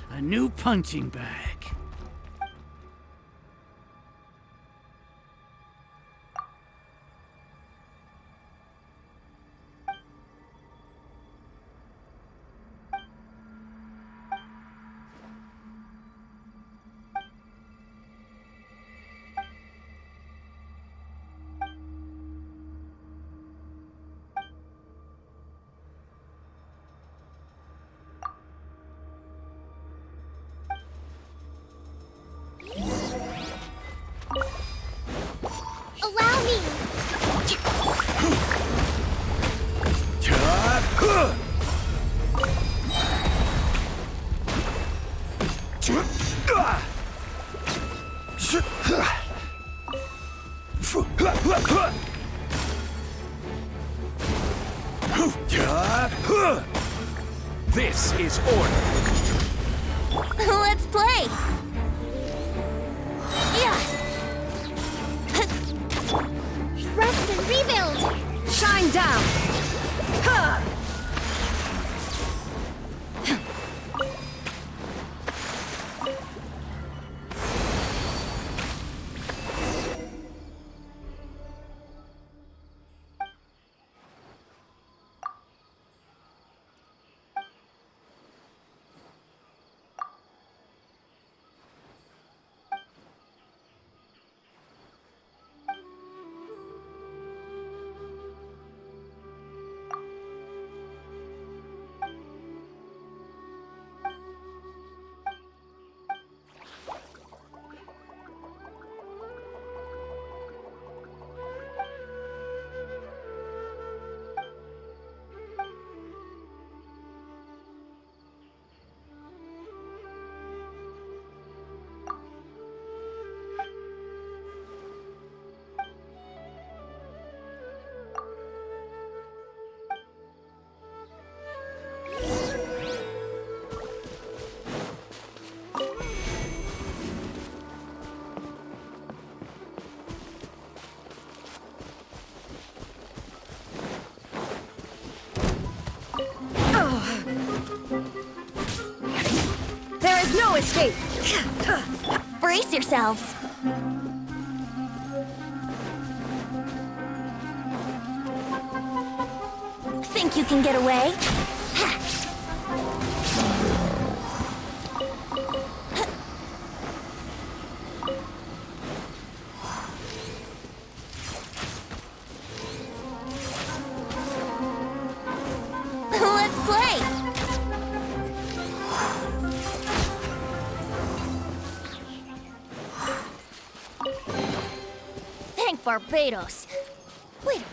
A new punching bag. Allow me! This is order. Let's play! Yeah! Rest and rebuild! Shine down! Huh. There is no escape! Brace yourselves! Think you can get away? Let's play! Thank Barbados. Wait a minute.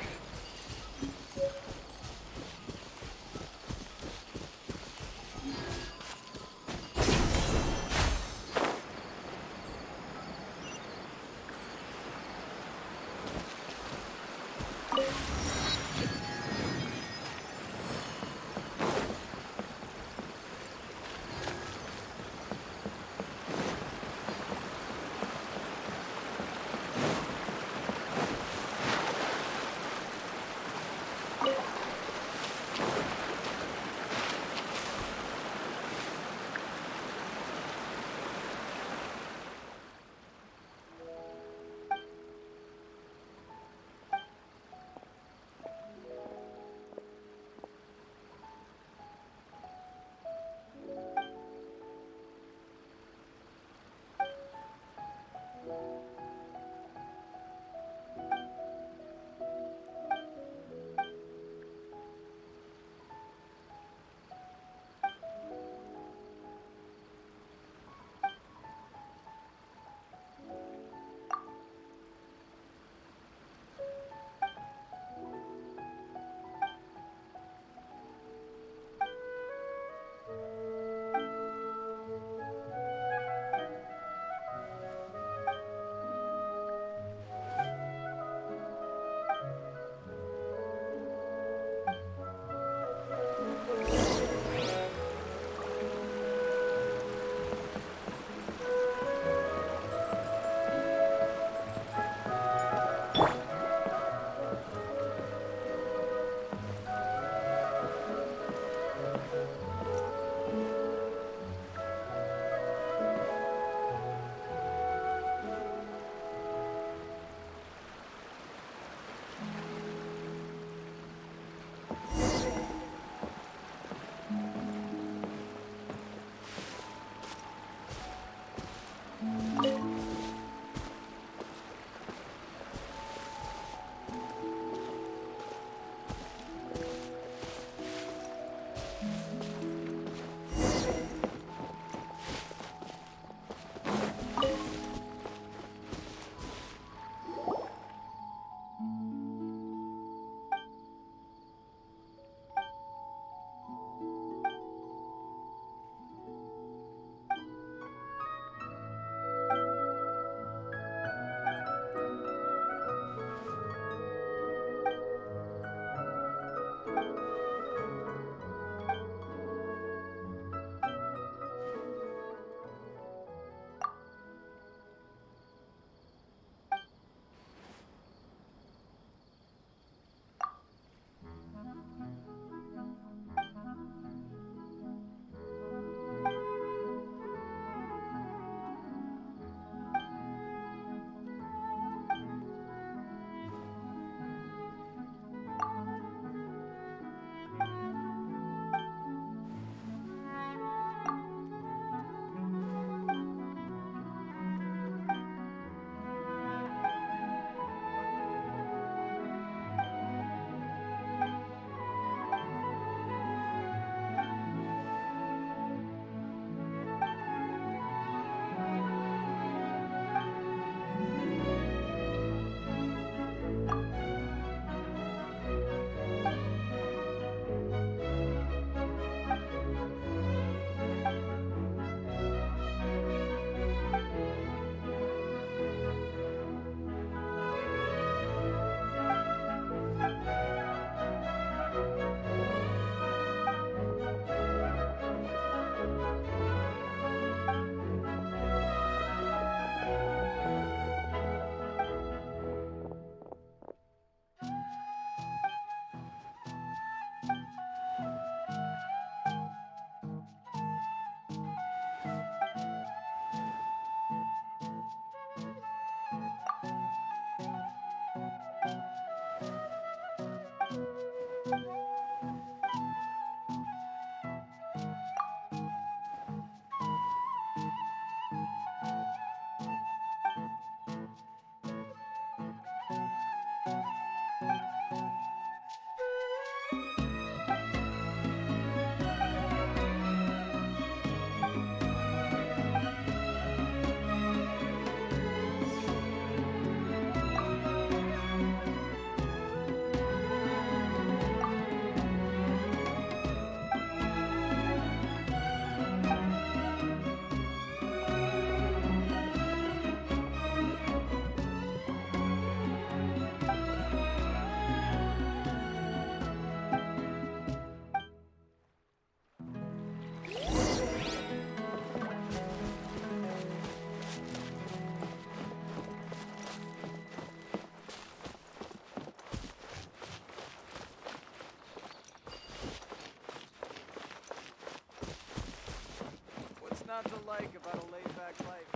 not to like about a laid-back life,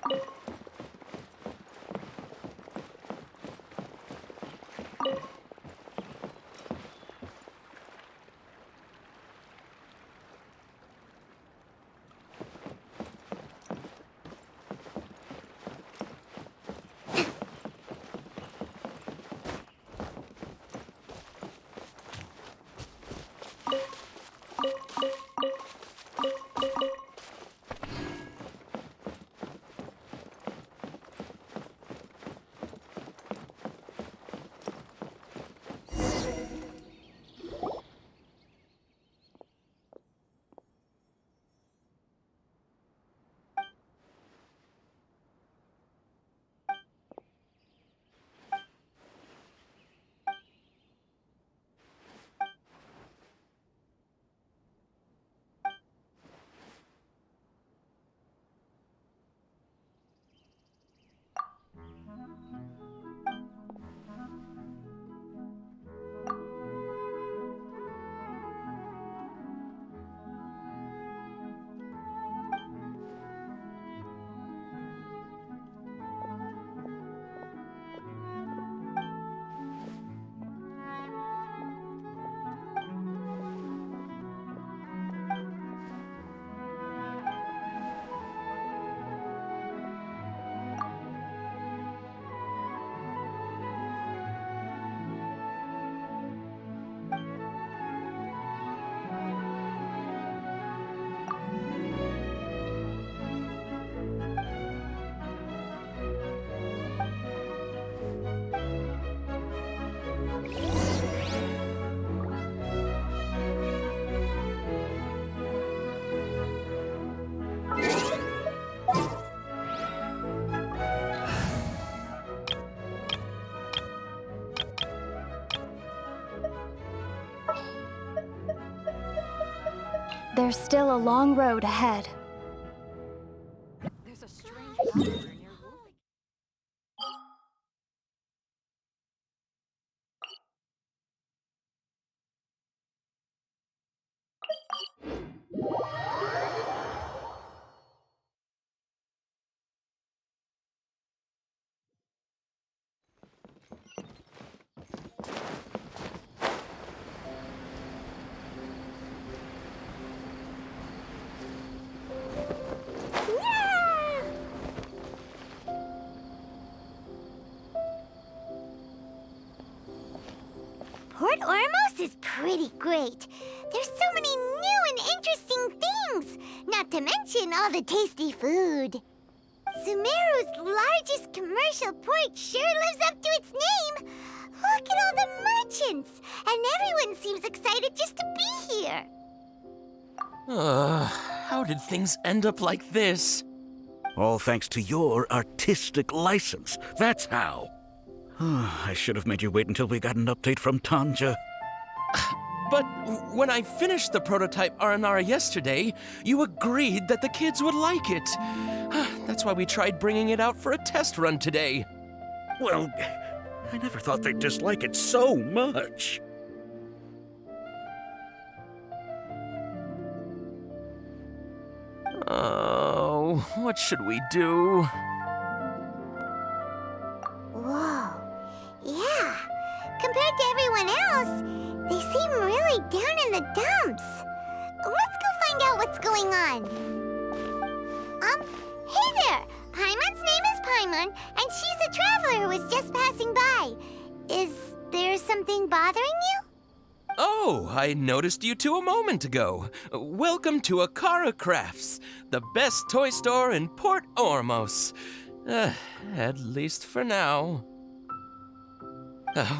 you know? There's still a long road ahead. There's a strange monster near Wolf. Port Ormos is pretty great. There's so many new and interesting things, not to mention all the tasty food. Sumeru's largest commercial port sure lives up to its name. Look at all the merchants, and everyone seems excited just to be here. How did things end up like this? All thanks to your artistic license. That's how. I should have made you wait until we got an update from Tanja. But when I finished the prototype Aranara yesterday, you agreed that the kids would like it. That's why we tried bringing it out for a test run today. Well, I never thought they'd dislike it so much. Oh, what should we do? Whoa. Yeah. Compared to everyone else, they seem really down in the dumps. Let's go find out what's going on. Hey there! Paimon's name is Paimon, and she's a traveler who was just passing by. Is there something bothering you? Oh, I noticed you two a moment ago. Welcome to Akara Crafts, the best toy store in Port Ormos. At least for now.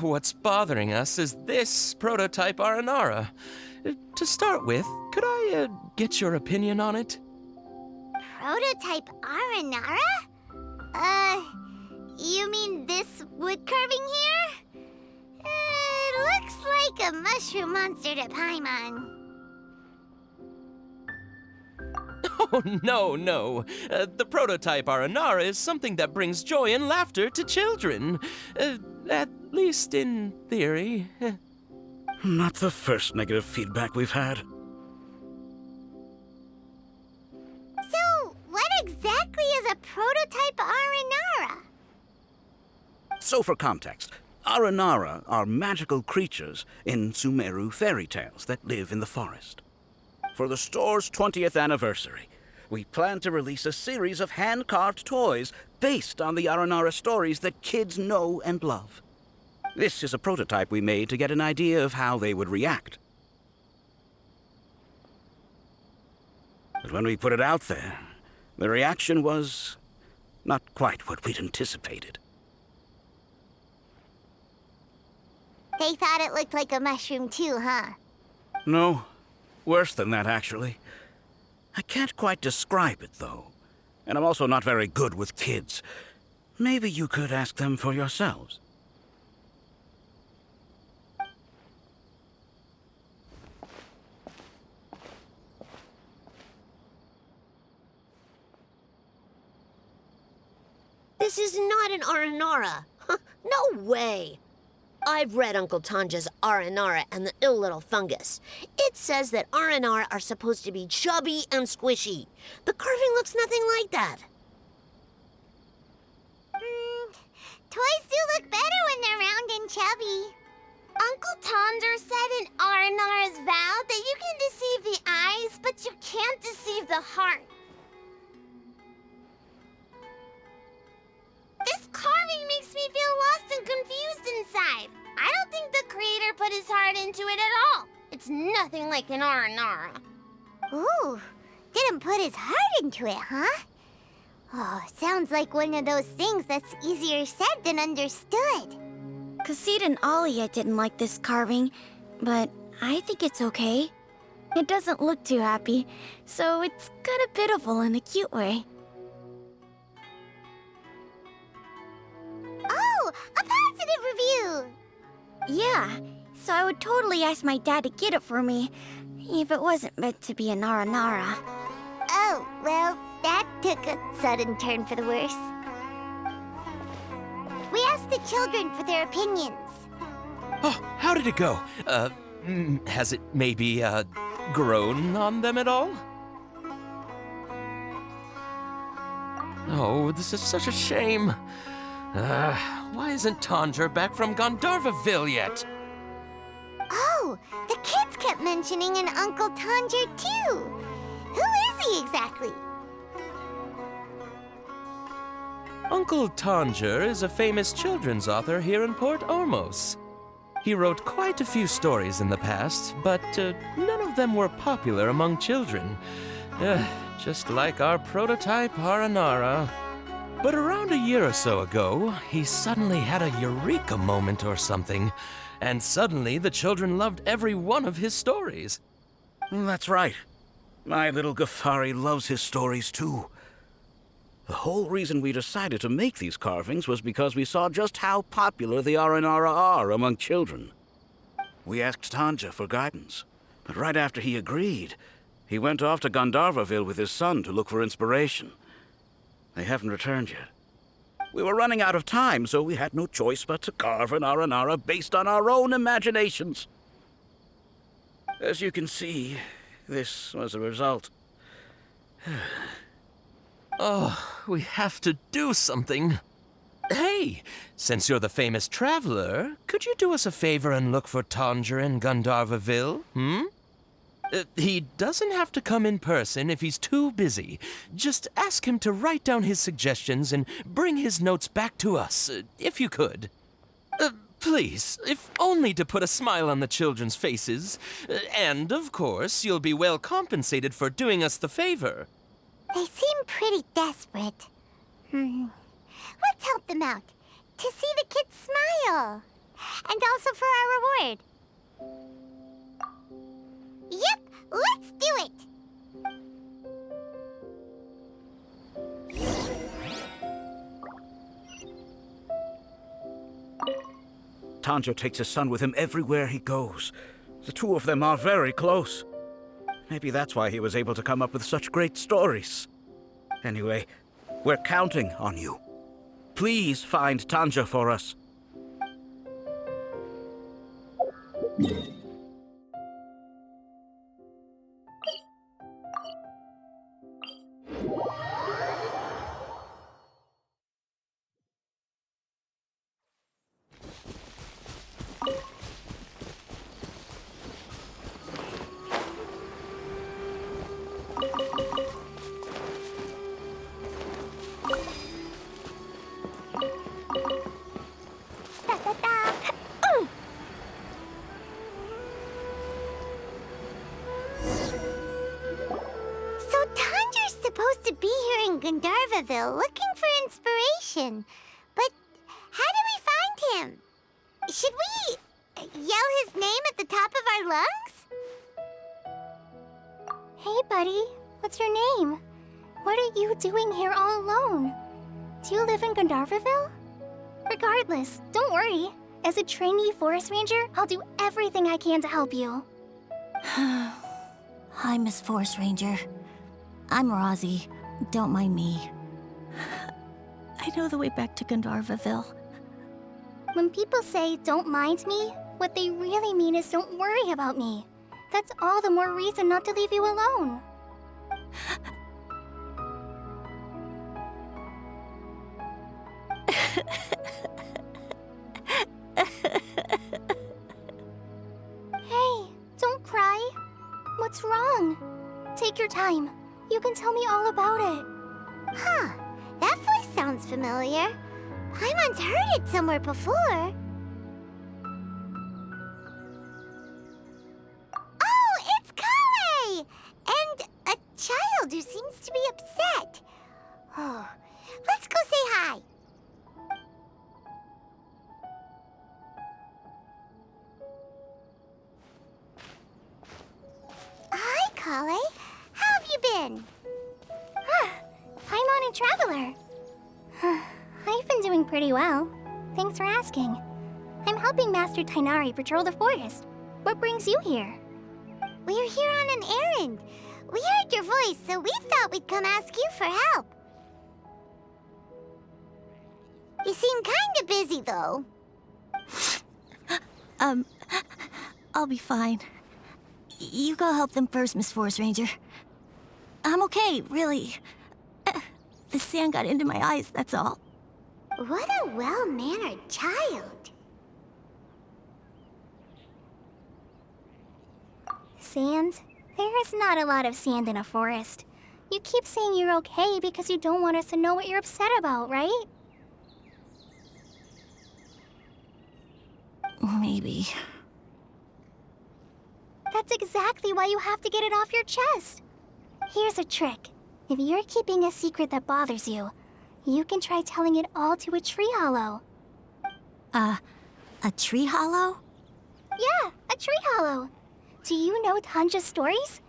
What's bothering us is this prototype Aranara. To start with, could I get your opinion on it? Prototype Aranara? You mean this wood carving here? It looks like a mushroom monster to Paimon. Oh, no. The prototype Aranara is something that brings joy and laughter to children. At least in theory. Not the first negative feedback we've had. exactly is a prototype Aranara? So for context, Aranara are magical creatures in Sumeru fairy tales that live in the forest. For the store's 20th anniversary, we plan to release a series of hand-carved toys based on the Aranara stories that kids know and love. This is a prototype we made to get an idea of how they would react. But when we put it out there, the reaction was not quite what we'd anticipated. They thought it looked like a mushroom too, huh? No, worse than that, actually. I can't quite describe it, though. And I'm also not very good with kids. Maybe you could ask them for yourselves. This is not an Aranara. No way. I've read Uncle Tanja's Aranara and the Ill Little Fungus. It says that Aranara are supposed to be chubby and squishy. The carving looks nothing like that. Toys do look better when they're round and chubby. Uncle Tonder said in Aranara's vow that you can deceive the eyes, but you can't deceive the heart. This carving makes me feel lost and confused inside. I don't think the creator put his heart into it at all. It's nothing like an Aranara. Ooh, didn't put his heart into it, huh? Oh, sounds like one of those things that's easier said than understood. Cassid and Alia didn't like this carving, but I think it's okay. It doesn't look too happy, so it's kind of pitiful in a cute way. Oh, a positive review! Yeah, so I would totally ask my dad to get it for me, if it wasn't meant to be a Nara. Oh, well, that took a sudden turn for the worse. We asked the children for their opinions. Oh, how did it go? Has it maybe, grown on them at all? Oh, this is such a shame. Why isn't Tanger back from Gandharvaville yet? Oh, the kids kept mentioning an Uncle Tanger, too. Who is he exactly? Uncle Tanger is a famous children's author here in Port Ormos. He wrote quite a few stories in the past, but none of them were popular among children. Just like our prototype Aranara. But around a year or so ago, he suddenly had a eureka moment or something, and suddenly the children loved every one of his stories. That's right. My little Ghaffari loves his stories, too. The whole reason we decided to make these carvings was because we saw just how popular the Aranara are among children. We asked Tanja for guidance, but right after he agreed, he went off to Gandharvaville with his son to look for inspiration. They haven't returned yet. We were running out of time, so we had no choice but to carve an Aranara based on our own imaginations. As you can see, this was the result. Oh, we have to do something. Hey, since you're the famous traveler, could you do us a favor and look for Tanger in Gandharvaville, He doesn't have to come in person if he's too busy. Just ask him to write down his suggestions and bring his notes back to us, if you could. Please, if only to put a smile on the children's faces. And, of course, you'll be well compensated for doing us the favor. They seem pretty desperate. Let's help them out. To see the kids smile. And also for our reward. Yep, let's do it! Tanger takes his son with him everywhere he goes. The two of them are very close. Maybe that's why he was able to come up with such great stories. Anyway, we're counting on you. Please find Tanger for us. Gandharvaville looking for inspiration. But how do we find him? Should we yell his name at the top of our lungs? Hey, buddy. What's your name? What are you doing here all alone? Do you live in Gandharvaville? Regardless, don't worry. As a trainee forest ranger, I'll do everything I can to help you. Hi, Miss Forest Ranger. I'm Rozzy. Don't mind me. I know the way back to Gandharvaville. When people say, don't mind me, what they really mean is don't worry about me. That's all the more reason not to leave you alone. Hey, don't cry. What's wrong? Take your time. You can tell me all about it. Huh, that voice sounds familiar. Paimon's heard it somewhere before. Oh, it's Kale! And a child who seems to be upset. Oh, let's go say hi. Hi, Kale. How have you been? Paimon and Traveler. I've been doing pretty well. Thanks for asking. I'm helping Master Tainari patrol the forest. What brings you here? We're here on an errand. We heard your voice, so we thought we'd come ask you for help. You seem kinda busy, though. I'll be fine. You go help them first, Miss Forest Ranger. I'm okay, really. The sand got into my eyes, that's all. What a well-mannered child. Sand? There is not a lot of sand in a forest. You keep saying you're okay because you don't want us to know what you're upset about, right? Maybe. That's exactly why you have to get it off your chest. Here's a trick. If you're keeping a secret that bothers you, you can try telling it all to a tree hollow. A tree hollow? Yeah, a tree hollow. Do you know Tanja's stories?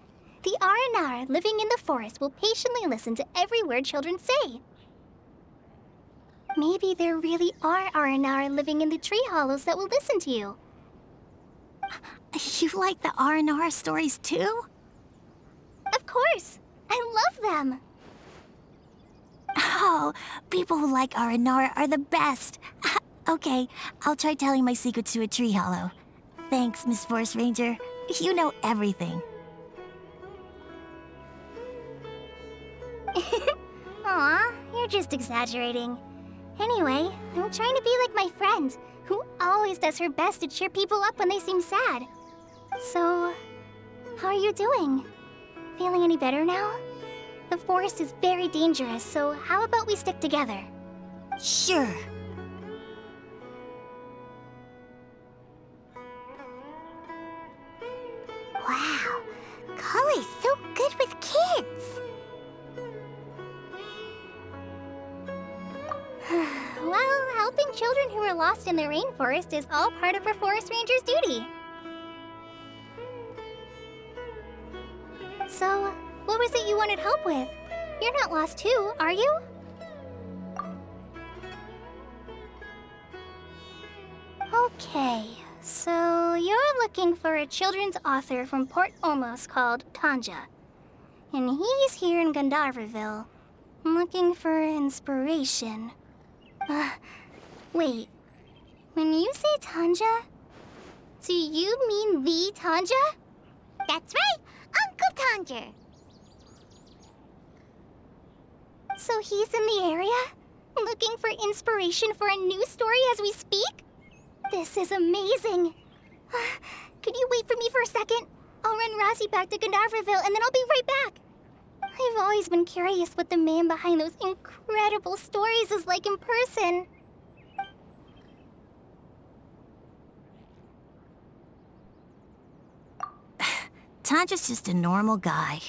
The Aranara living in the forest will patiently listen to every word children say. Maybe there really are Aranara living in the tree hollows that will listen to you. You like the R&R stories too? Of course! I love them! Oh, people who like R&R are the best. Okay, I'll try telling my secrets to a tree hollow. Thanks, Miss Forest Ranger. You know everything. Aw, you're just exaggerating. Anyway, I'm trying to be like my friend, who always does her best to cheer people up when they seem sad. So, how are you doing? Feeling any better now? The forest is very dangerous, so how about we stick together? Sure. Wow, Kale's so good with kids. Well, helping children who are lost in the rainforest is all part of a forest ranger's duty. So, what was it you wanted help with? You're not lost too, are you? Okay, so you're looking for a children's author from Port Ormos called Tanja. And he's here in Gandharvaville, looking for inspiration. Wait. When you say Tanja, do you mean the Tanja? That's right, Uncle Tanger. So he's in the area? Looking for inspiration for a new story as we speak? This is amazing. Could you wait for me for a second? I'll run Rozzy back to Gandharvaville and then I'll be right back. I've always been curious what the man behind those incredible stories is like in person. Tanja's just a normal guy.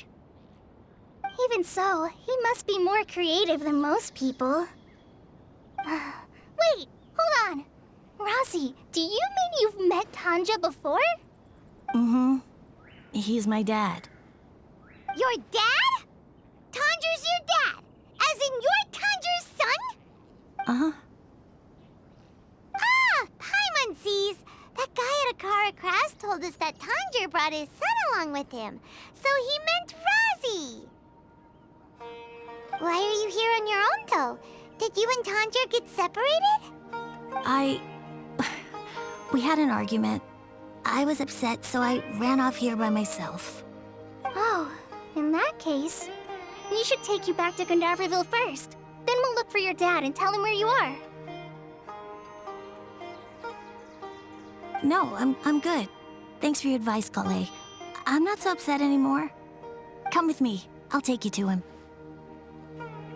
Even so, he must be more creative than most people. Wait, hold on. Rossi, do you mean you've met Tanja before? Mm-hmm. He's my dad. Your dad? Tanger's your dad? As in you're Tanger's son? Uh-huh. Ah, Paimon sees. That guy at Akara Crafts told us that Tanger brought his son along with him. So he meant Razi. Why are you here on your own, though? Did you and Tanger get separated? We had an argument. I was upset, so I ran off here by myself. Oh, in that case, we should take you back to Gandaverville first. Then we'll look for your dad and tell him where you are. No, I'm good. Thanks for your advice, Kale. I'm not so upset anymore. Come with me. I'll take you to him.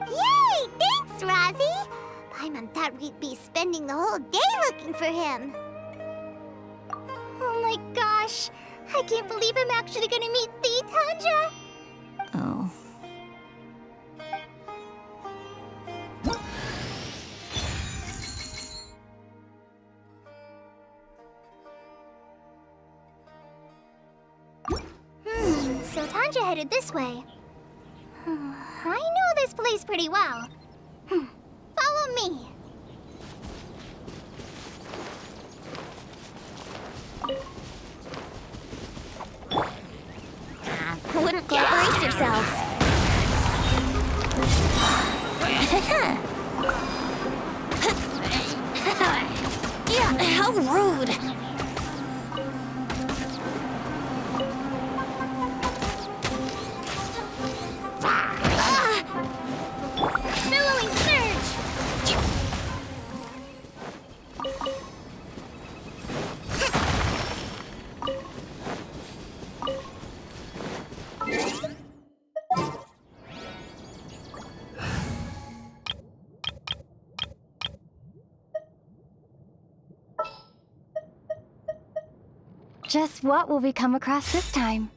Yay! Thanks, Razi! Paimon thought we'd be spending the whole day looking for him. Oh my gosh! I can't believe I'm actually gonna meet the Tanja! Oh. So Tanja headed this way. I know this place pretty well. Follow me. Wouldn't brace yourself. Yeah, how rude. Billowing surge! Just what will we come across this time?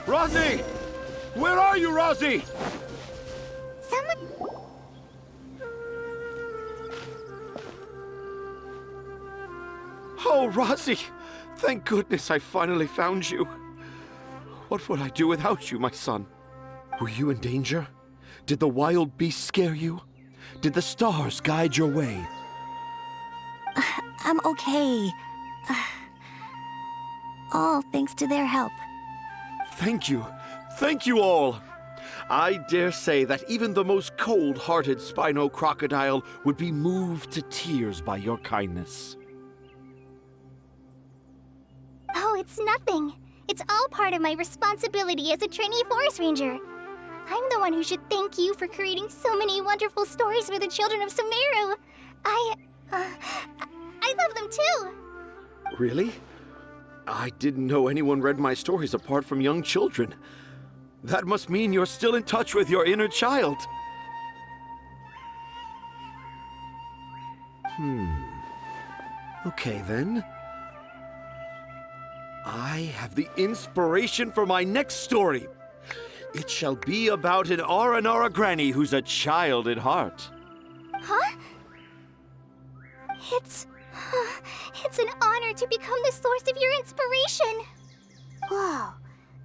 Razi! Where are you, Razi? Someone... Oh, Razi! Thank goodness I finally found you. What would I do without you, my son? Were you in danger? Did the wild beasts scare you? Did the stars guide your way? I'm okay. All thanks to their help. Thank you. Thank you all. I dare say that even the most cold-hearted Spino crocodile would be moved to tears by your kindness. Oh, it's nothing. It's all part of my responsibility as a trainee forest ranger. I'm the one who should thank you for creating so many wonderful stories for the children of Sumeru. I love them too. Really? I didn't know anyone read my stories apart from young children. That must mean you're still in touch with your inner child. Okay, then. I have the inspiration for my next story. It shall be about an Aranara granny who's a child at heart. Huh? It's an honor to become the source of your inspiration. Whoa.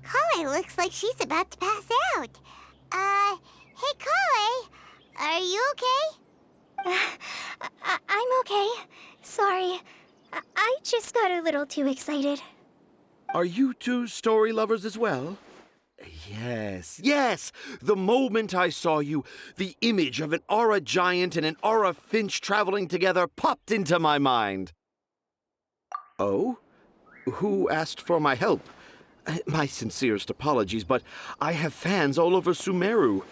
Kale looks like she's about to pass out. Hey, Kale. Are you okay? I'm okay. Sorry. I just got a little too excited. Are you two story lovers as well? Yes. The moment I saw you, the image of an aura giant and an aura finch traveling together popped into my mind. Oh? Who asked for my help? My sincerest apologies, but I have fans all over Sumeru.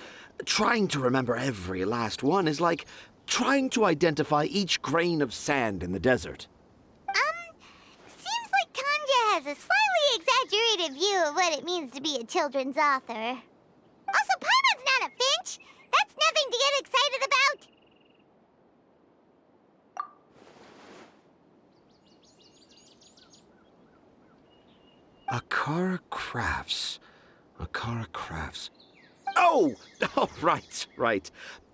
Trying to remember every last one is like trying to identify each grain of sand in the desert. Seems like Tanja has a slightly exaggerated view of what it means to be a children's author. Also, Paimon's not a finch. That's nothing to get excited about. Akara Crafts. Akara Crafts. Oh! Oh, right.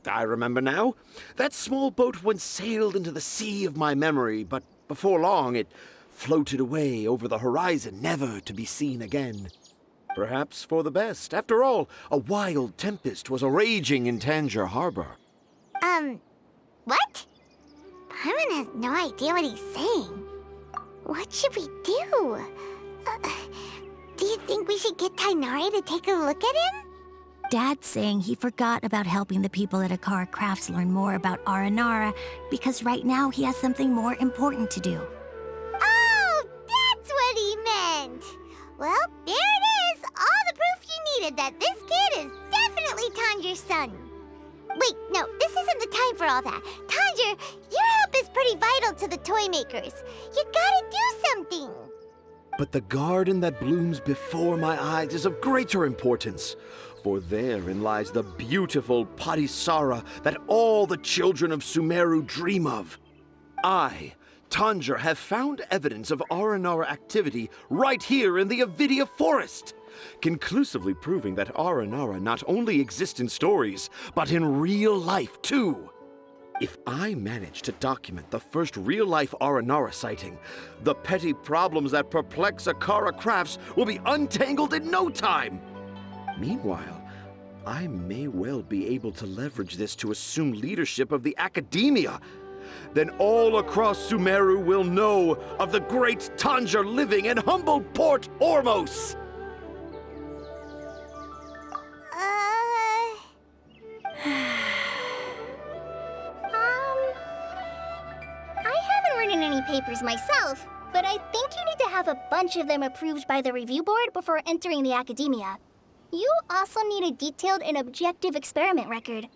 I remember now. That small boat once sailed into the sea of my memory, but before long it floated away over the horizon, never to be seen again. Perhaps for the best. After all, a wild tempest was raging in Tangier Harbor. What? Paimon has no idea what he's saying. What should we do? Do you think we should get Tainari to take a look at him? Dad's saying he forgot about helping the people at Akara Crafts learn more about Aranara because right now he has something more important to do. Oh, that's what he meant! Well, there it is! All the proof you needed that this kid is definitely Tanjir's son. Wait, no, this isn't the time for all that. Tanjir, your help is pretty vital to the toy makers. You gotta do something. But the garden that blooms before my eyes is of greater importance, for therein lies the beautiful Patisara that all the children of Sumeru dream of. I, Tanjir, have found evidence of Aranara activity right here in the Avidia forest, conclusively proving that Aranara not only exists in stories, but in real life too. If I manage to document the first real-life Aranara sighting, the petty problems that perplex Akara Crafts will be untangled in no time. Meanwhile, I may well be able to leverage this to assume leadership of the academia. Then all across Sumeru will know of the great Tanjir living in humble Port Ormos. I haven't written any papers myself, but I think you need to have a bunch of them approved by the review board before entering the academia. You also need a detailed and objective experiment record.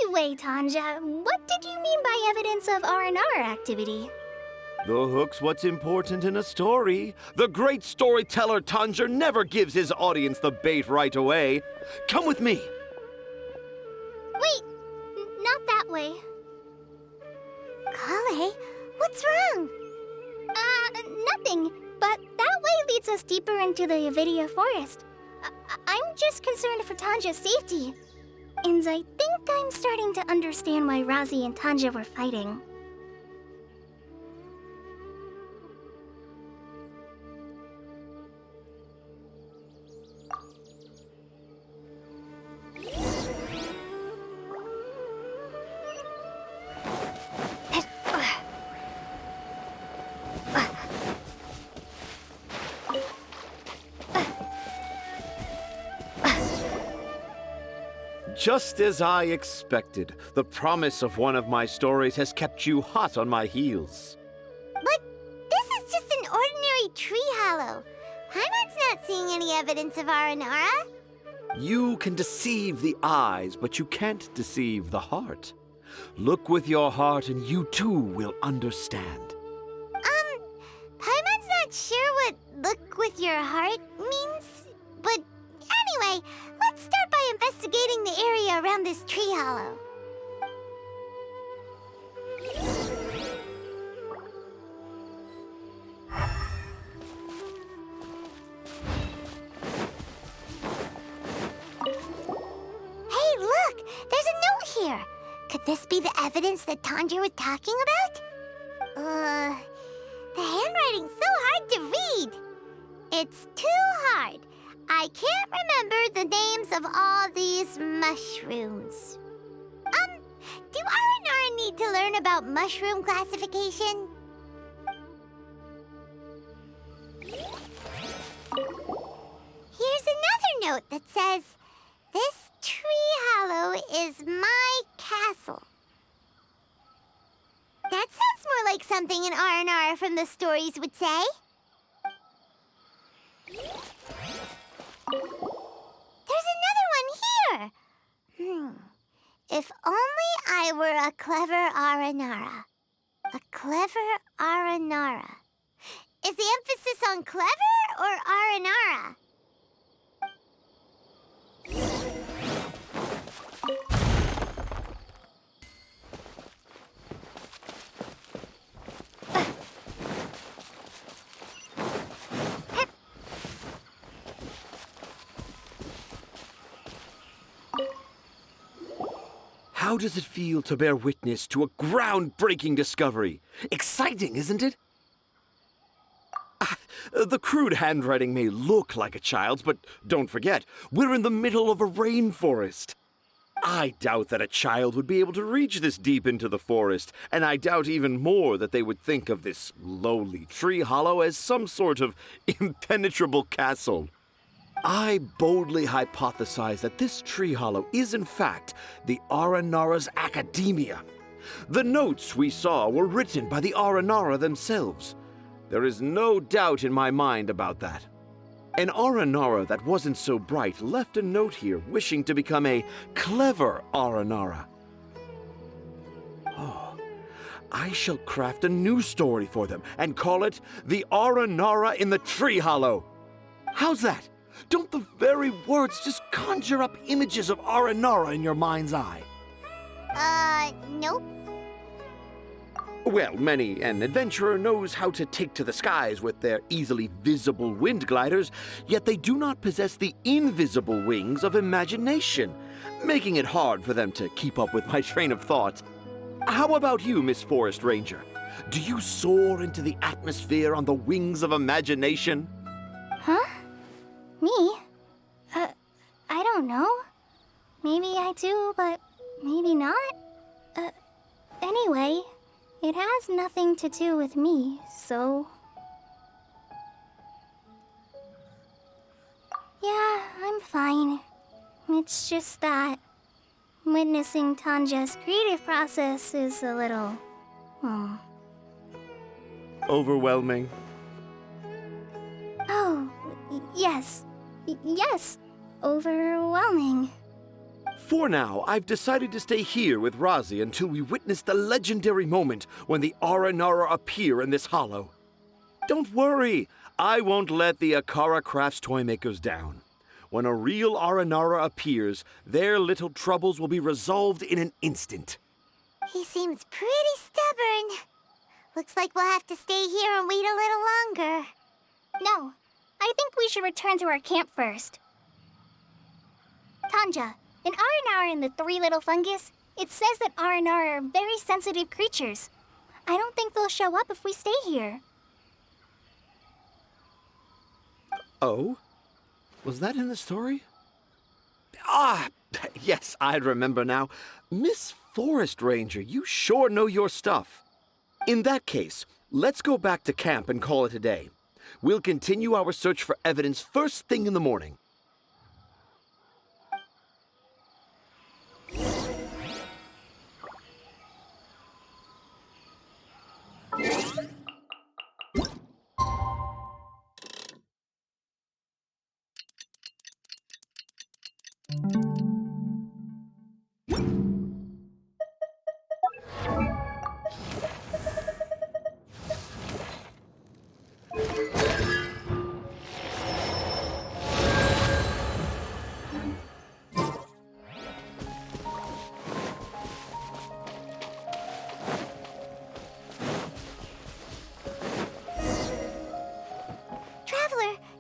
Anyway, Tanja, what did you mean by evidence of Aranara activity? The hook's what's important in a story. The great storyteller Tanjir never gives his audience the bait right away. Come with me. Wait, not that way. Kale, what's wrong? Nothing. But that way leads us deeper into the Avidia forest. I'm just concerned for Tanja's safety. And I think I'm starting to understand why Razi and Tanja were fighting. Just as I expected, the promise of one of my stories has kept you hot on my heels. But this is just an ordinary tree hollow. Paimon's not seeing any evidence of Aranara. You can deceive the eyes, but you can't deceive the heart. Look with your heart and you too will understand. Paimon's not sure what look with your heart means, but anyway, let's start by investigating the area around this tree hollow. Hey, look! There's a note here! Could this be the evidence that Tanjir was talking about? The handwriting's so hard to read. It's too hard. I can't remember the names of all these mushrooms. Do Aranara need to learn about mushroom classification? Here's another note that says, "This tree hollow is my castle." That sounds more like something an Aranara from the stories would say. If only I were a clever Aranara. A clever Aranara. Is the emphasis on clever or Aranara? How does it feel to bear witness to a groundbreaking discovery? Exciting, isn't it? The crude handwriting may look like a child's, but don't forget, we're in the middle of a rainforest. I doubt that a child would be able to reach this deep into the forest, and I doubt even more that they would think of this lowly tree hollow as some sort of impenetrable castle. I boldly hypothesize that this tree hollow is in fact the Aranara's academia. The notes we saw were written by the Aranara themselves. There is no doubt in my mind about that. An Aranara that wasn't so bright left a note here wishing to become a clever Aranara. Oh, I shall craft a new story for them and call it The Aranara in the Tree Hollow. How's that? Don't the very words just conjure up images of Aranara in your mind's eye? Nope. Well, many an adventurer knows how to take to the skies with their easily visible wind gliders, yet they do not possess the invisible wings of imagination, making it hard for them to keep up with my train of thought. How about you, Miss Forest Ranger? Do you soar into the atmosphere on the wings of imagination? Huh? Me? I don't know. Maybe I do, but maybe not. Anyway, it has nothing to do with me, so... Yeah, I'm fine. It's just that witnessing Tanja's creative process is a little... Overwhelming. Oh, yes. Yes, overwhelming. For now, I've decided to stay here with Razi until we witness the legendary moment when the Aranara appear in this hollow. Don't worry, I won't let the Akara Crafts toymakers down. When a real Aranara appears, their little troubles will be resolved in an instant. He seems pretty stubborn. Looks like we'll have to stay here and wait a little longer. No, I think we should return to our camp first. Tanja, in Aranara and the Three Little Fungus, it says that Aranara are very sensitive creatures. I don't think they'll show up if we stay here. Oh? Was that in the story? Ah, yes, I remember now. Miss Forest Ranger, you sure know your stuff. In that case, let's go back to camp and call it a day. We'll continue our search for evidence first thing in the morning.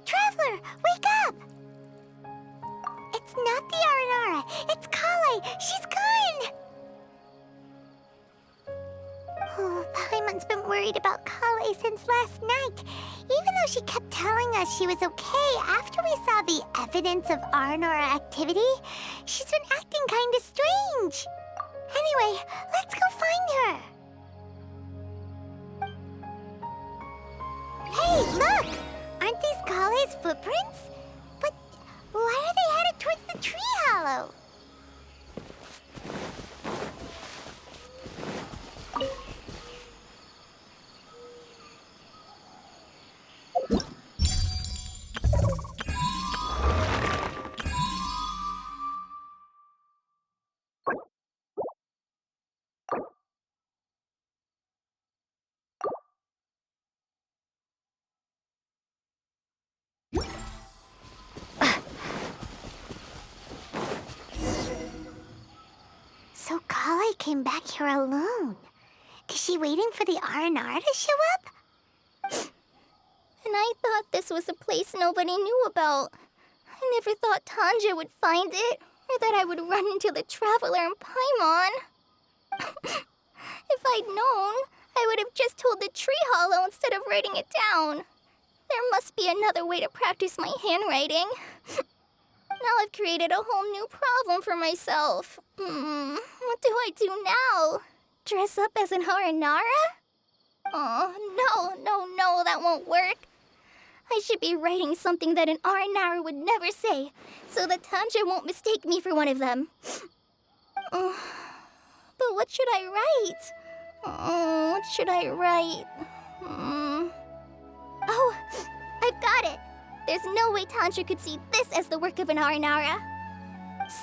Traveler, wake up! It's not the Aranara, it's Kale! She's gone! Oh, Paimon's been worried about Kale since last night. Even though she kept telling us she was okay after we saw the evidence of Aranara activity, she's been acting kinda strange. Anyway, let's go find her. Hey, look! Aren't these Kale's footprints? But why are they headed towards the tree hollow? Kale came back here alone. Is she waiting for the R&R to show up? And I thought this was a place nobody knew about. I never thought Tanja would find it, or that I would run into the Traveler and Paimon. If I'd known, I would have just told the tree hollow instead of writing it down. There must be another way to practice my handwriting. Now I've created a whole new problem for myself. What do I do now? Dress up as an Haranara? Oh, no, that won't work. I should be writing something that an Aranara would never say, so that Tanja won't mistake me for one of them. But what should I write? What should I write? Oh, I've got it! There's no way Tanja could see this as the work of an Aranara.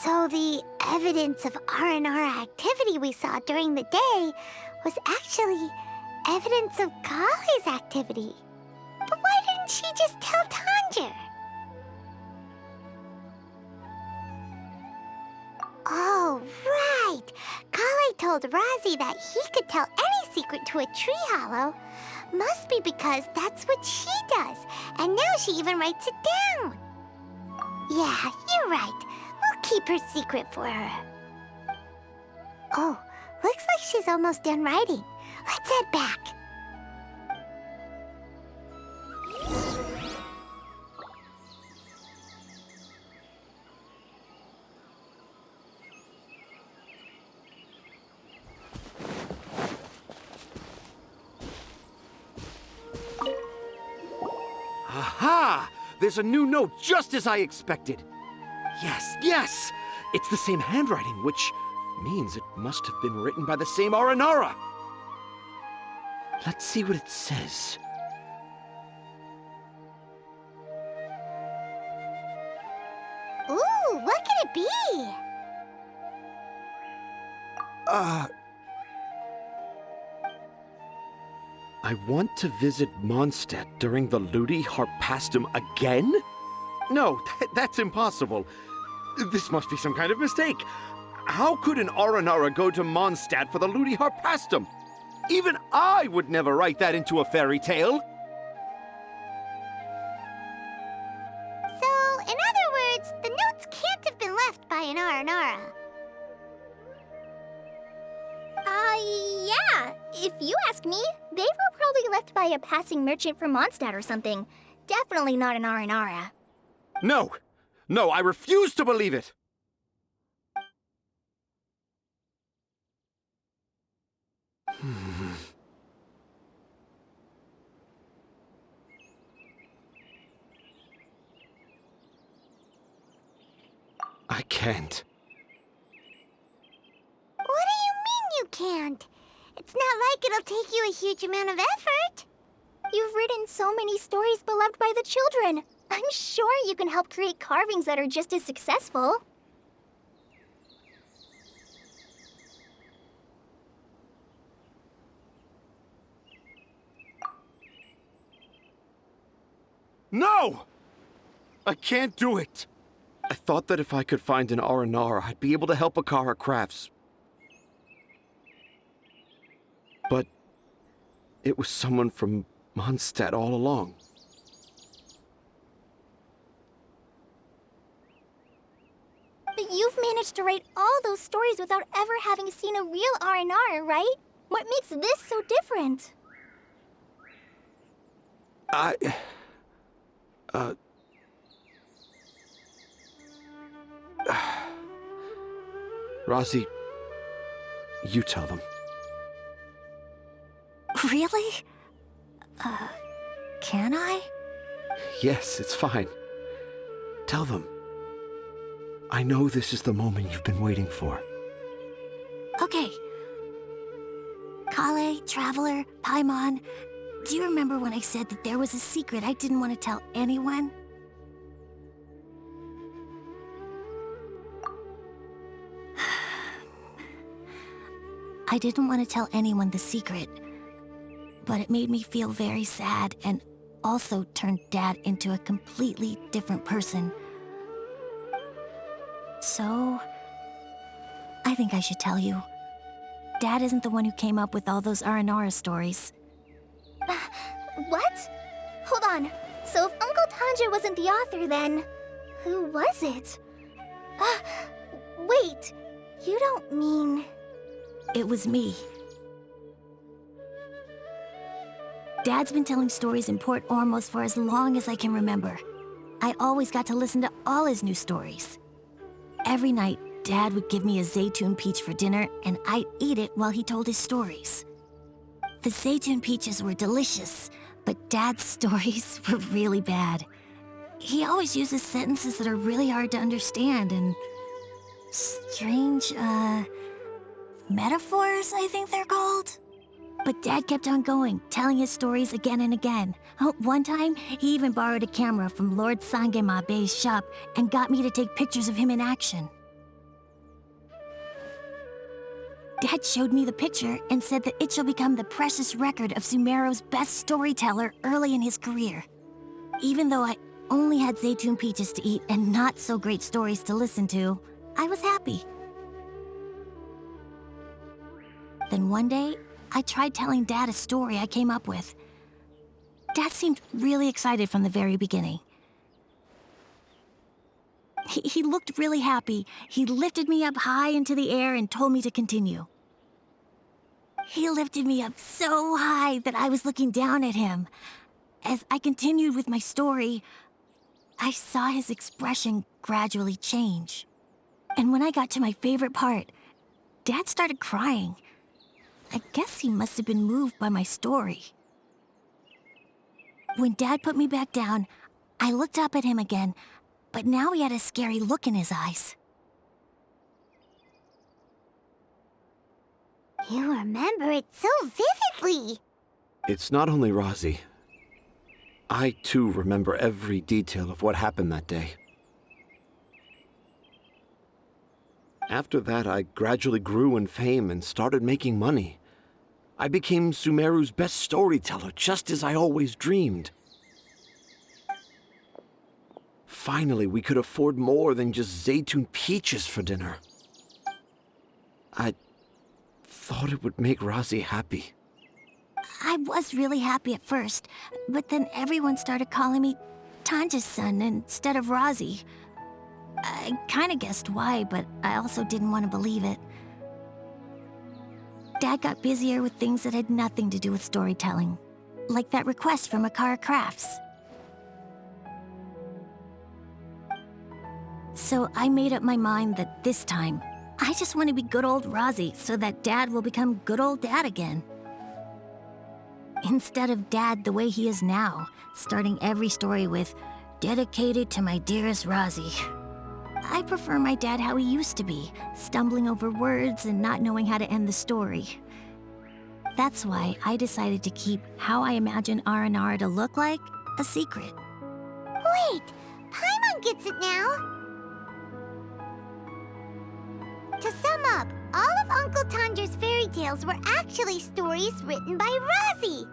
So the evidence of R&R activity we saw during the day was actually evidence of Kale's activity. But why didn't she just tell Tanja? Oh, right! Kale told Razi that he could tell any secret to a tree hollow. Must be because that's what she does, and now she even writes it down. Yeah, you're right. We'll keep her secret for her. Oh, looks like she's almost done writing. Let's head back. Aha! There's a new note just as I expected. Yes! It's the same handwriting, which means it must have been written by the same Aranara. Let's see what it says. Ooh, what could it be? I want to visit Mondstadt during the Ludi Harpastum again? No, that's impossible. This must be some kind of mistake. How could an Aranara go to Mondstadt for the Ludi Harpastum? Even I would never write that into a fairy tale. So, in other words, the notes can't have been left by an Aranara. Yeah. If you ask me, they were probably left by a passing merchant from Mondstadt or something. Definitely not an Aranara. No, I refuse to believe it. I can't. What do you mean you can't? It's not like it'll take you a huge amount of effort. You've written so many stories beloved by the children. I'm sure you can help create carvings that are just as successful. No! I can't do it. I thought that if I could find an Aranara, I'd be able to help Akara Crafts. But it was someone from Mondstadt all along. But you've managed to write all those stories without ever having seen a real R&R, right? What makes this so different? Razi, you tell them. Really? Can I? Yes, it's fine. Tell them. I know this is the moment you've been waiting for. Okay. Kale, Traveler, Paimon, do you remember when I said that there was a secret I didn't want to tell anyone? I didn't want to tell anyone the secret, but it made me feel very sad and also turned Dad into a completely different person. So, I think I should tell you. Dad isn't the one who came up with all those Aranara stories. What? Hold on. So if Uncle Tanja wasn't the author, then who was it? Wait. You don't mean... It was me. Dad's been telling stories in Port Ormos for as long as I can remember. I always got to listen to all his new stories. Every night, Dad would give me a Zaytun peach for dinner, and I'd eat it while he told his stories. The Zaytun peaches were delicious, but Dad's stories were really bad. He always uses sentences that are really hard to understand and strange, metaphors, I think they're called. But Dad kept on going, telling his stories again and again. One time, he even borrowed a camera from Lord Sangema Bey's shop and got me to take pictures of him in action. Dad showed me the picture and said that it shall become the precious record of Sumeru's best storyteller early in his career. Even though I only had Zaytun peaches to eat and not so great stories to listen to, I was happy. Then one day, I tried telling Dad a story I came up with. Dad seemed really excited from the very beginning. He looked really happy. He lifted me up high into the air and told me to continue. He lifted me up so high that I was looking down at him. As I continued with my story, I saw his expression gradually change. And when I got to my favorite part, Dad started crying. I guess he must have been moved by my story. When Dad put me back down, I looked up at him again, but now he had a scary look in his eyes. You remember it so vividly. It's not only Razi. I, too, remember every detail of what happened that day. After that, I gradually grew in fame and started making money. I became Sumeru's best storyteller, just as I always dreamed. Finally, we could afford more than just Zaytun peaches for dinner. I thought it would make Razi happy. I was really happy at first, but then everyone started calling me Tanja's son instead of Razi. I kinda guessed why, but I also didn't want to believe it. Dad got busier with things that had nothing to do with storytelling, like that request from Akara Crafts. So I made up my mind that this time, I just want to be good old Razi so that Dad will become good old Dad again. Instead of Dad the way he is now, starting every story with, "Dedicated to my dearest Razi." I prefer my dad how he used to be, stumbling over words and not knowing how to end the story. That's why I decided to keep how I imagine Aranara to look like a secret. Wait, Paimon gets it now. To sum up, all of Uncle Tanja's fairy tales were actually stories written by Razi.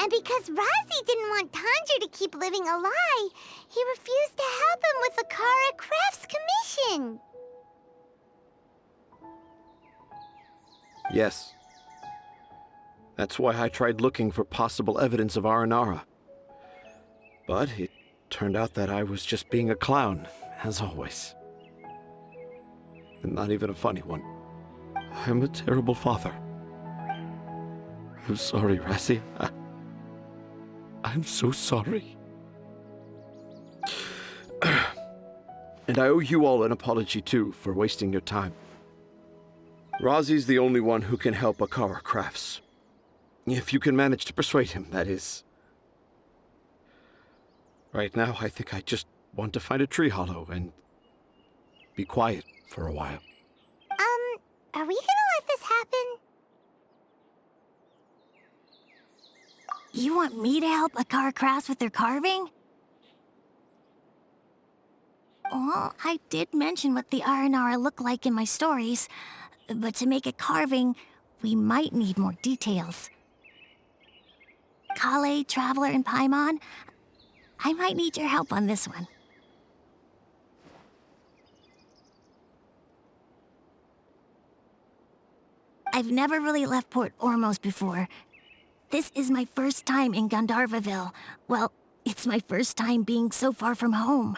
And because Razi didn't want Tanja to keep living a lie, he refused to help him with the Kara Crafts commission. Yes. That's why I tried looking for possible evidence of Aranara. But it turned out that I was just being a clown, as always. And not even a funny one. I'm a terrible father. I'm sorry, Razi. I'm so sorry. And I owe you all an apology, too, for wasting your time. Razi's the only one who can help Akara Crafts. If you can manage to persuade him, that is. Right now, I think I just want to find a tree hollow and be quiet for a while. Are we gonna let this happen? You want me to help Akara Crafts with their carving? Well, I did mention what the Aranara look like in my stories, but to make a carving, we might need more details. Kale, Traveler, and Paimon, I might need your help on this one. I've never really left Port Ormos before. This is my first time in Gandharvaville. Well, it's my first time being so far from home.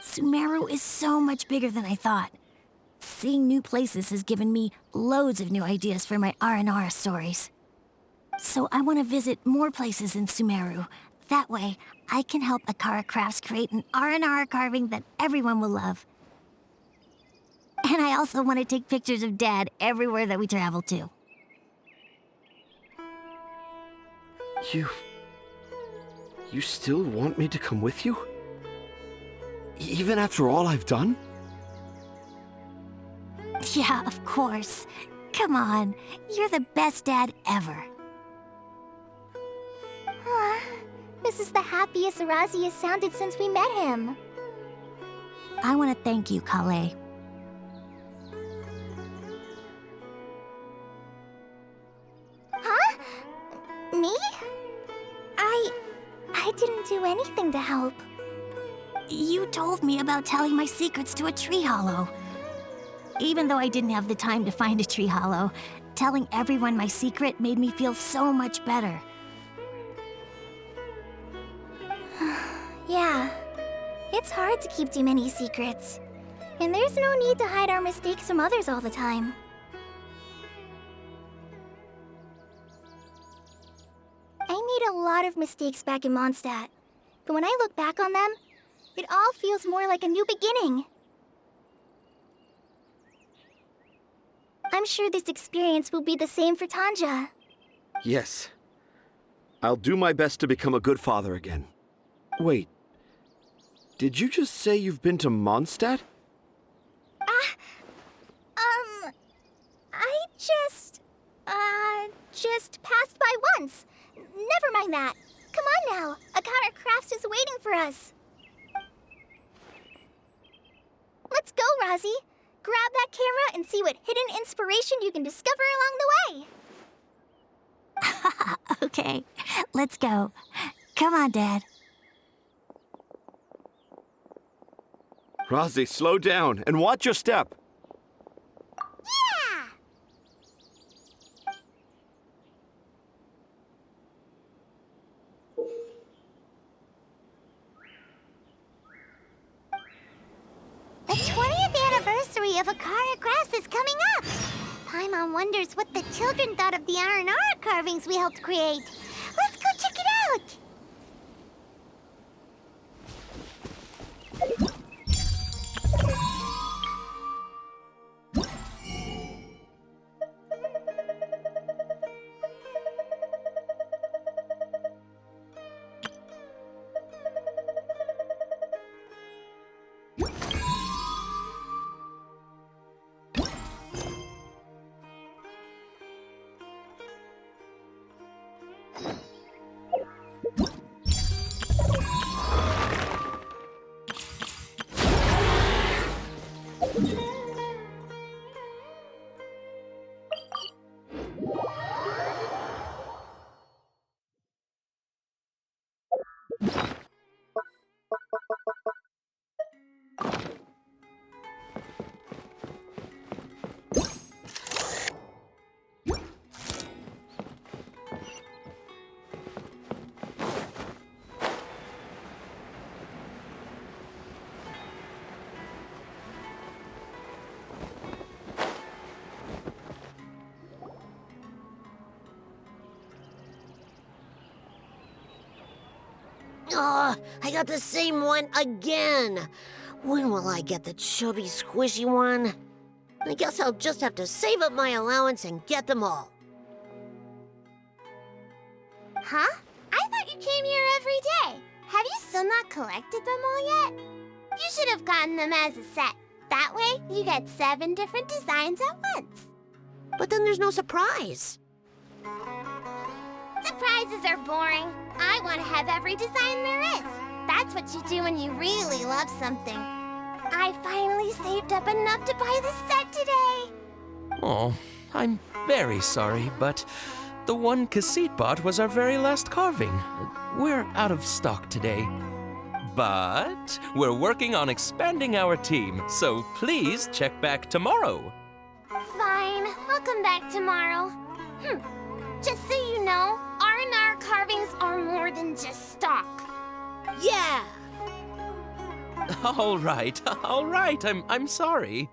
Sumeru is so much bigger than I thought. Seeing new places has given me loads of new ideas for my R&R stories. So I want to visit more places in Sumeru. That way, I can help Akara Crafts create an R&R carving that everyone will love. And I also want to take pictures of Dad everywhere that we travel to. You still want me to come with you? Even after all I've done? Yeah, of course. Come on, you're the best dad ever. This is the happiest Razi has sounded since we met him. I want to thank you, Kale. Huh? Me? I didn't do anything to help. You told me about telling my secrets to a tree hollow. Even though I didn't have the time to find a tree hollow, telling everyone my secret made me feel so much better. Yeah, it's hard to keep too many secrets. And there's no need to hide our mistakes from others all the time. I made a lot of mistakes back in Mondstadt, but when I look back on them, it all feels more like a new beginning. I'm sure this experience will be the same for Tanja. Yes. I'll do my best to become a good father again. Wait. Did you just say you've been to Mondstadt? I just passed by once. Never mind that. Come on now. Akara Crafts is waiting for us. Let's go, Razi. Grab that camera and see what hidden inspiration you can discover along the way. Okay, let's go. Come on, Dad. Razi, slow down and watch your step. Yeah! The 20th anniversary of Akara Crafts is coming up. Paimon wonders what the children thought of the R&R carvings we helped create. Let's go check it out! Oh, I got the same one again. When will I get the chubby, squishy one? I guess I'll just have to save up my allowance and get them all. Huh? I thought you came here every day. Have you still not collected them all yet? You should have gotten them as a set. That way, you get 7 different designs at once. But then there's no surprise. Surprises are boring. I want to have every design there is. That's what you do when you really love something. I finally saved up enough to buy the set today. Oh, I'm very sorry, but the one Casite bought was our very last carving. We're out of stock today. But we're working on expanding our team, so please check back tomorrow. Fine. I'll come back tomorrow. Just so you know, R&R carvings are more than just stock. Yeah! All right. I'm sorry.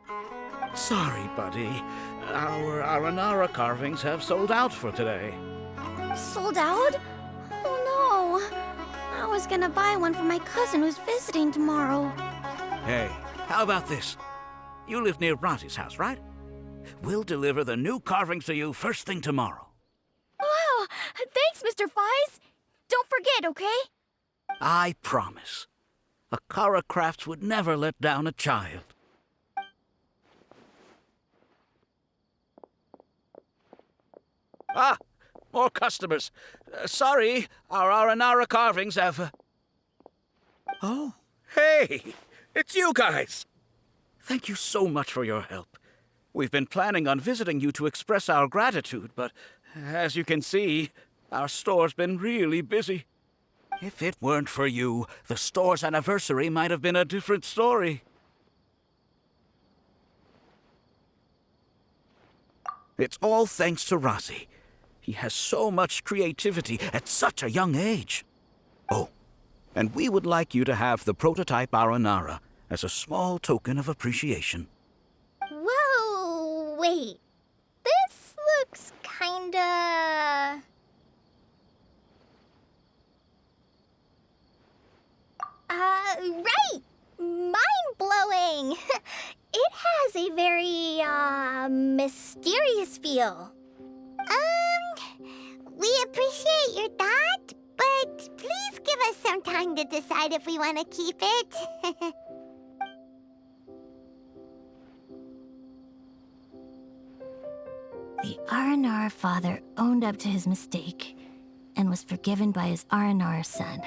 Sorry, buddy. Our Aranara carvings have sold out for today. Sold out? Oh no. I was gonna buy one for my cousin who's visiting tomorrow. Hey, how about this? You live near Bronte's house, right? We'll deliver the new carvings to you first thing tomorrow. Wow! Thanks, Mr. Fies! Don't forget, okay? I promise. Akara Crafts would never let down a child. Ah, more customers. Sorry, our Aranara carvings have... Oh, hey, it's you guys. Thank you so much for your help. We've been planning on visiting you to express our gratitude, but as you can see, our store's been really busy. If it weren't for you, the store's anniversary might have been a different story. It's all thanks to Razi. He has so much creativity at such a young age. Oh, and we would like you to have the prototype Aranara as a small token of appreciation. Whoa, wait. This looks kinda... right! Mind-blowing! It has a very, mysterious feel. We appreciate your thought, but please give us some time to decide if we want to keep it. The Aranara father owned up to his mistake and was forgiven by his Aranara son.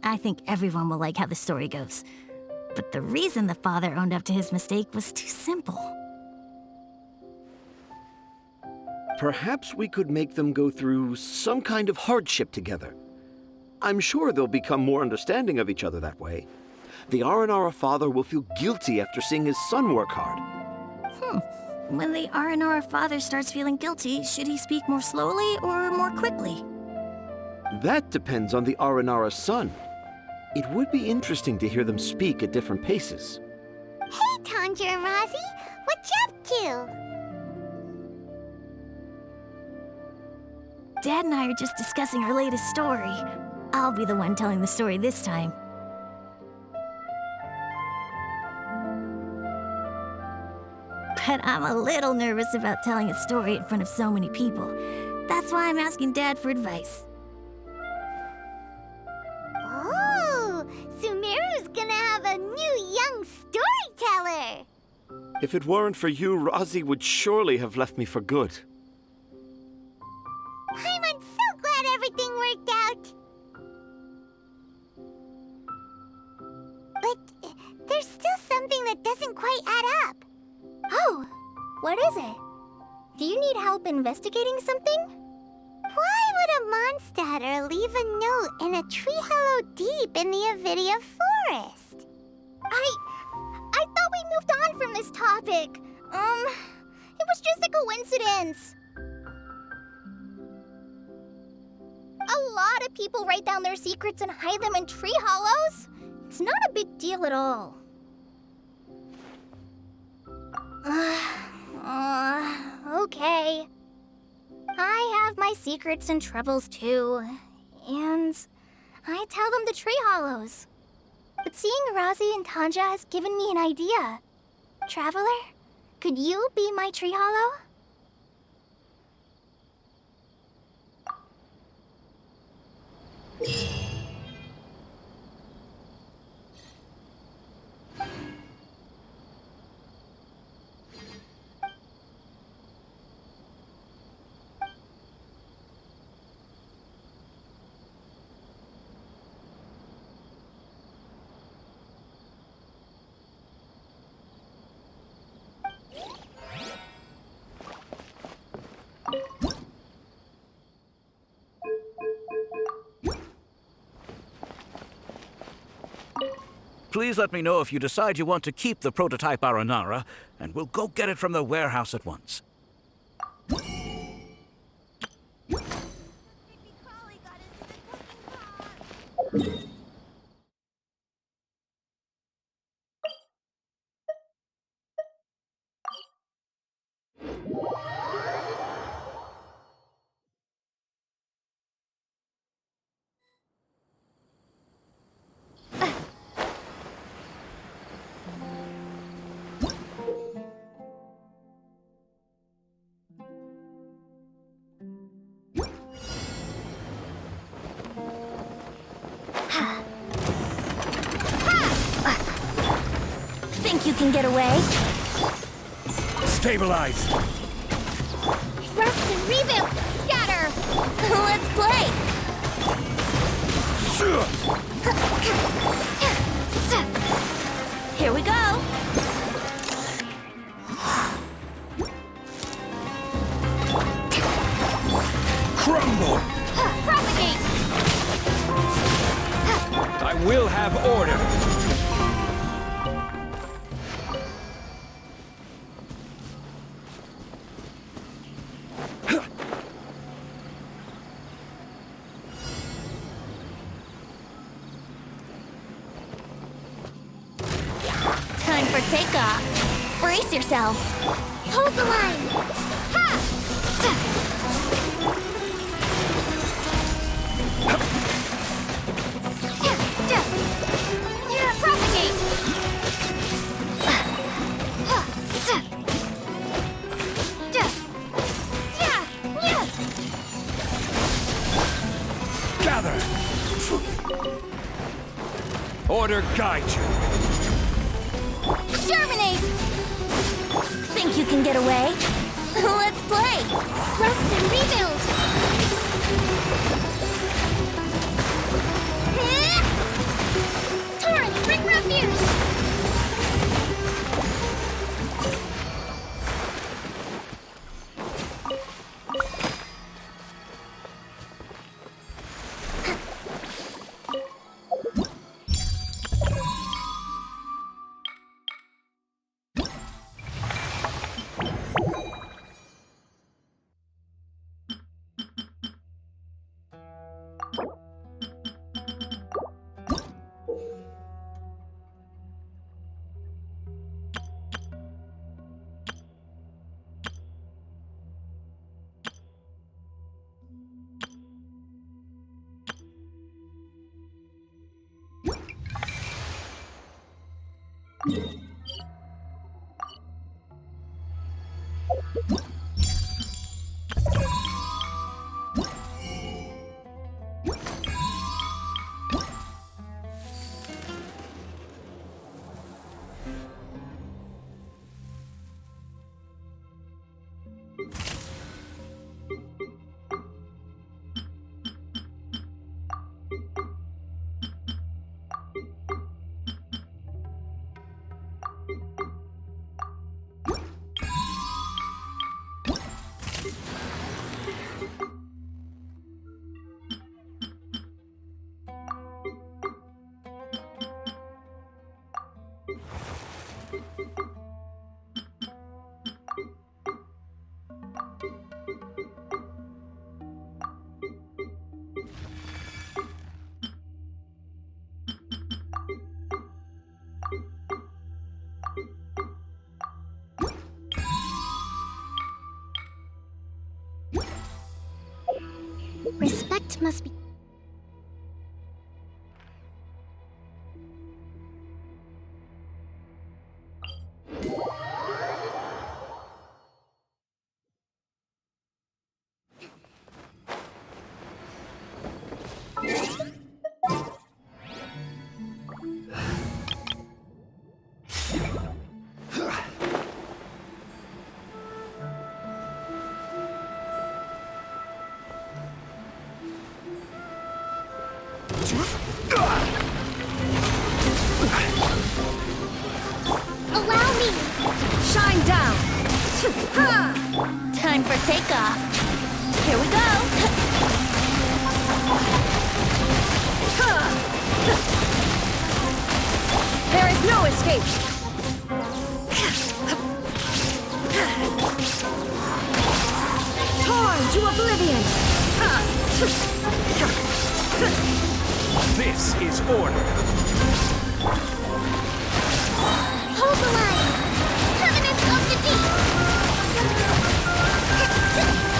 I think everyone will like how the story goes. But the reason the father owned up to his mistake was too simple. Perhaps we could make them go through some kind of hardship together. I'm sure they'll become more understanding of each other that way. The Aranara father will feel guilty after seeing his son work hard. When the Aranara father starts feeling guilty, should he speak more slowly or more quickly? That depends on the Aranara son. It would be interesting to hear them speak at different paces. Hey, Tanja and Razi, what you up to? Dad and I are just discussing our latest story. I'll be the one telling the story this time. But I'm a little nervous about telling a story in front of so many people. That's why I'm asking Dad for advice. Oh, Sumeru's gonna have a new young storyteller. If it weren't for you, Razi would surely have left me for good. I'm so glad everything worked out. But there's still something that doesn't quite add up. Oh, what is it? Do you need help investigating something? Why would a Mondstatter leave a note in a tree hollow deep in the Avidia forest? I thought we moved on from this topic. It was just a coincidence. A lot of people write down their secrets and hide them in tree hollows. It's not a big deal at all. Okay. I have my secrets and troubles too, and I tell them the tree hollows. But seeing Razi and Tanja has given me an idea. Traveler, could you be my tree hollow? Please let me know if you decide you want to keep the prototype Aranara, and we'll go get it from the warehouse at once. Think you can get away? Stabilize! Rust and rebuild! Scatter! Let's play! Here we go! Crumble! Propagate! I will have order! Time for takeoff. Brace yourself. Hold the line! Ha! Propagate! Gather! Order guide you! Germinate! Think you can get away? Let's play! Rust and rebuild! Torrent, bring refuge! Respect must be... Allow me! Shine down! Time for takeoff. Here we go! There's no escape! Torn to oblivion! This is order. Hold the line! Covenant of the Deep!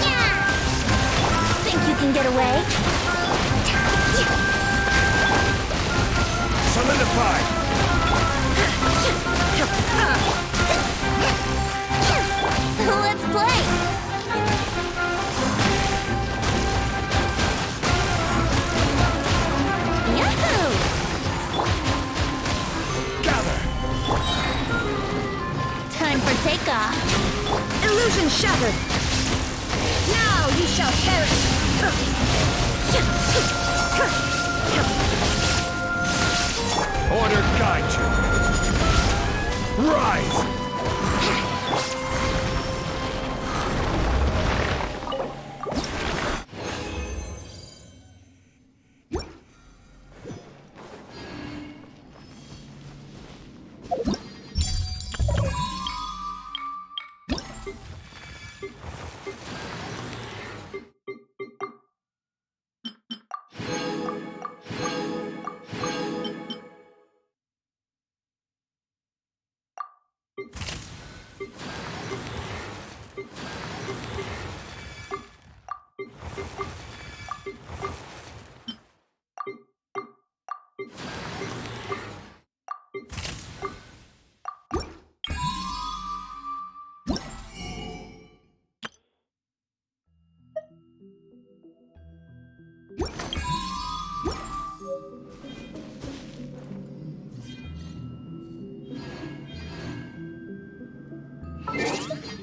Yeah! Think you can get away? Solidify. Let's play! Yahoo! Gather. Time for takeoff. Illusion shattered! Now you shall perish! Order guide you. Rise.